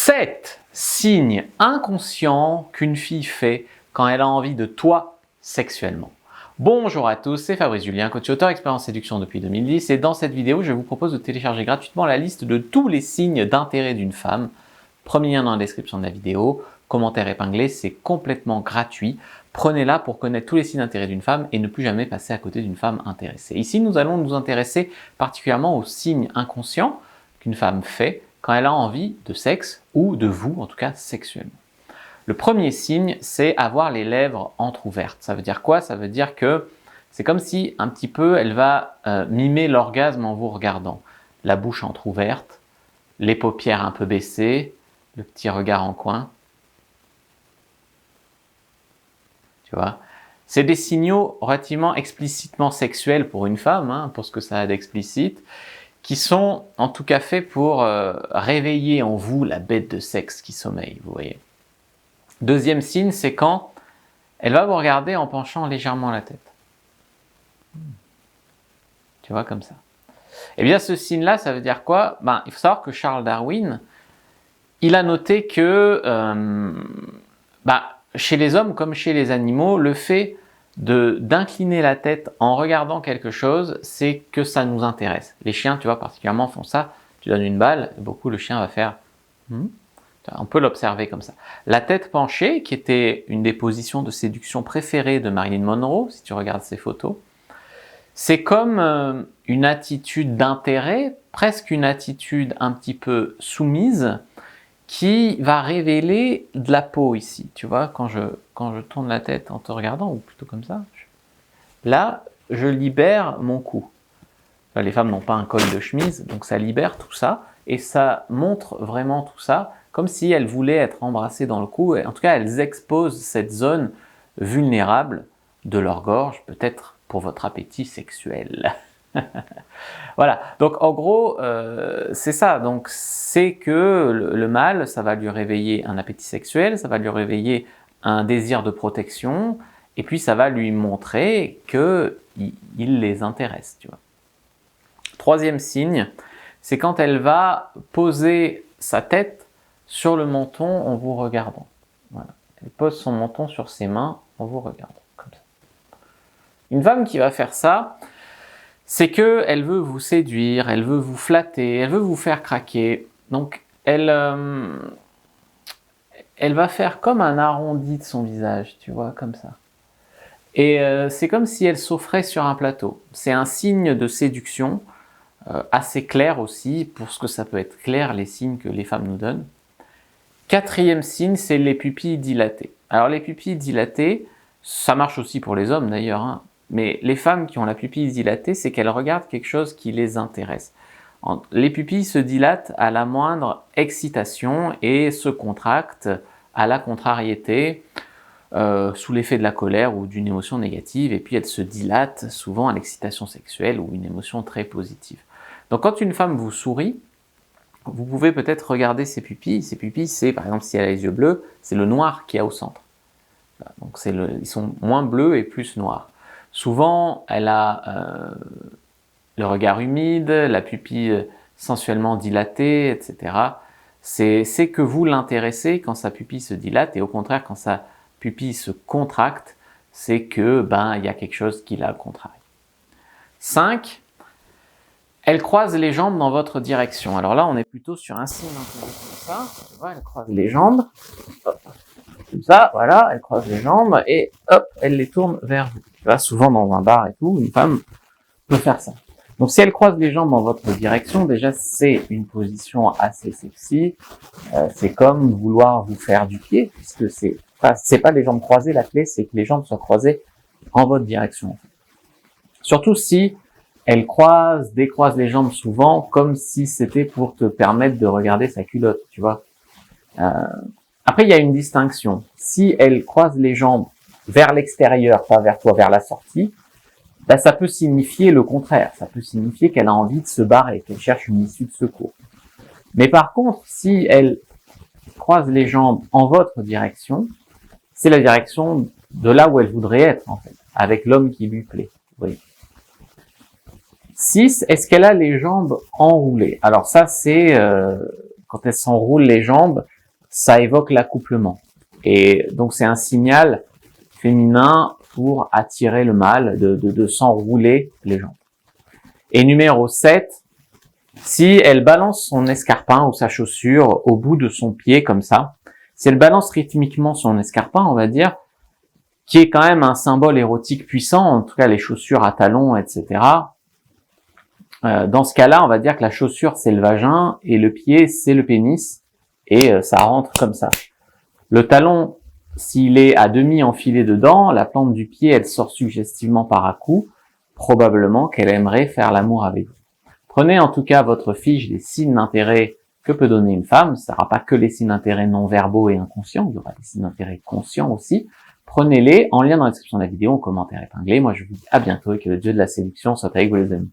7 signes inconscients qu'une fille fait quand elle a envie de toi sexuellement. Bonjour à tous, c'est Fabrice Julien, coach auteur expert en séduction depuis 2010 et dans cette vidéo, je vous propose de télécharger gratuitement la liste de tous les signes d'intérêt d'une femme. Premier lien dans la description de la vidéo, commentaire épinglé, c'est complètement gratuit. Prenez-la pour connaître tous les signes d'intérêt d'une femme et ne plus jamais passer à côté d'une femme intéressée. Ici, nous allons nous intéresser particulièrement aux signes inconscients qu'une femme fait quand elle a envie de sexe ou de vous, en tout cas sexuellement. Le premier signe, c'est avoir les lèvres entrouvertes. Ça veut dire quoi? Ça veut dire que c'est comme si un petit peu elle va mimer l'orgasme en vous regardant. La bouche entrouverte, les paupières un peu baissées, le petit regard en coin. Tu vois? C'est des signaux relativement explicitement sexuels pour une femme, pour ce que ça a d'explicite, qui sont en tout cas faits pour réveiller en vous la bête de sexe qui sommeille, vous voyez. Deuxième signe, c'est quand elle va vous regarder en penchant légèrement la tête. Tu vois, comme ça. Eh bien, ce signe-là, ça veut dire quoi? Il faut savoir que Charles Darwin, il a noté que chez les hommes comme chez les animaux, le fait d'incliner la tête en regardant quelque chose, c'est que ça nous intéresse. Les chiens, tu vois, particulièrement font ça. Tu donnes une balle, et beaucoup le chien va faire... On peut l'observer comme ça. La tête penchée, qui était une des positions de séduction préférées de Marilyn Monroe, si tu regardes ses photos, c'est comme une attitude d'intérêt, presque une attitude un petit peu soumise, qui va révéler de la peau ici. Tu vois, quand je tourne la tête en te regardant, ou plutôt comme ça, là, je libère mon cou. Là, les femmes n'ont pas un col de chemise, donc ça libère tout ça, et ça montre vraiment tout ça, comme si elles voulaient être embrassées dans le cou, et en tout cas, elles exposent cette zone vulnérable de leur gorge, peut-être pour votre appétit sexuel. Voilà, donc en gros, c'est ça. Donc c'est que le mâle, ça va lui réveiller un appétit sexuel, ça va lui réveiller un désir de protection, et puis ça va lui montrer qu'il les intéresse, tu vois. Troisième signe, c'est quand elle va poser sa tête sur le menton en vous regardant. Voilà. Elle pose son menton sur ses mains en vous regardant, comme ça. Une femme qui va faire ça, c'est qu'elle veut vous séduire, elle veut vous flatter, elle veut vous faire craquer. Donc, elle va faire comme un arrondi de son visage, tu vois, comme ça. Et c'est comme si elle s'offrait sur un plateau. C'est un signe de séduction, assez clair aussi, pour ce que ça peut être clair, les signes que les femmes nous donnent. Quatrième signe, c'est les pupilles dilatées. Alors, les pupilles dilatées, ça marche aussi pour les hommes d'ailleurs, mais les femmes qui ont la pupille dilatée, c'est qu'elles regardent quelque chose qui les intéresse. Les pupilles se dilatent à la moindre excitation et se contractent à la contrariété, sous l'effet de la colère ou d'une émotion négative, et puis elles se dilatent souvent à l'excitation sexuelle ou une émotion très positive. Donc quand une femme vous sourit, vous pouvez peut-être regarder ses pupilles. Ses pupilles, c'est par exemple si elle a les yeux bleus, c'est le noir qu'il y a au centre. Donc ils sont moins bleus et plus noirs. Souvent, elle a le regard humide, la pupille sensuellement dilatée, etc. C'est que vous l'intéressez quand sa pupille se dilate, et au contraire, quand sa pupille se contracte, c'est que il y a quelque chose qui la contrarie. 5. Elle croise les jambes dans votre direction. Alors là, on est plutôt sur un signe d'intérêt comme ça. Tu vois, elle croise les jambes. Hop. Comme ça, voilà, elle croise les jambes et hop, elle les tourne vers vous. Tu vois, souvent dans un bar et tout, une femme peut faire ça. Donc si elle croise les jambes dans votre direction, déjà c'est une position assez sexy. C'est comme vouloir vous faire du pied, puisque c'est pas les jambes croisées, la clé c'est que les jambes soient croisées en votre direction. Surtout si elle décroise les jambes souvent, comme si c'était pour te permettre de regarder sa culotte, tu vois. Après, il y a une distinction. Si elle croise les jambes vers l'extérieur, pas vers toi, vers la sortie, ça peut signifier le contraire. Ça peut signifier qu'elle a envie de se barrer, qu'elle cherche une issue de secours. Mais par contre, si elle croise les jambes en votre direction, c'est la direction de là où elle voudrait être, en fait, avec l'homme qui lui plaît. Oui. 6. Est-ce qu'elle a les jambes enroulées? Alors ça, c'est quand elle s'enroule les jambes, ça évoque l'accouplement. Et donc c'est un signal féminin pour attirer le mâle, de s'enrouler les jambes. Et numéro 7, si elle balance son escarpin ou sa chaussure au bout de son pied comme ça, si elle balance rythmiquement son escarpin, on va dire, qui est quand même un symbole érotique puissant, en tout cas les chaussures à talons, etc. Dans ce cas-là, on va dire que la chaussure c'est le vagin et le pied c'est le pénis, et ça rentre comme ça. Le talon, s'il est à demi enfilé dedans, la plante du pied elle sort suggestivement par à-coups, probablement qu'elle aimerait faire l'amour avec vous. Prenez en tout cas votre fiche des signes d'intérêt que peut donner une femme. Ça ne sera pas que les signes d'intérêt non verbaux et inconscients, il y aura des signes d'intérêt conscients aussi. Prenez-les en lien dans la description de la vidéo, en commentaire épinglé. Moi je vous dis à bientôt et que le dieu de la séduction soit avec vous les amis.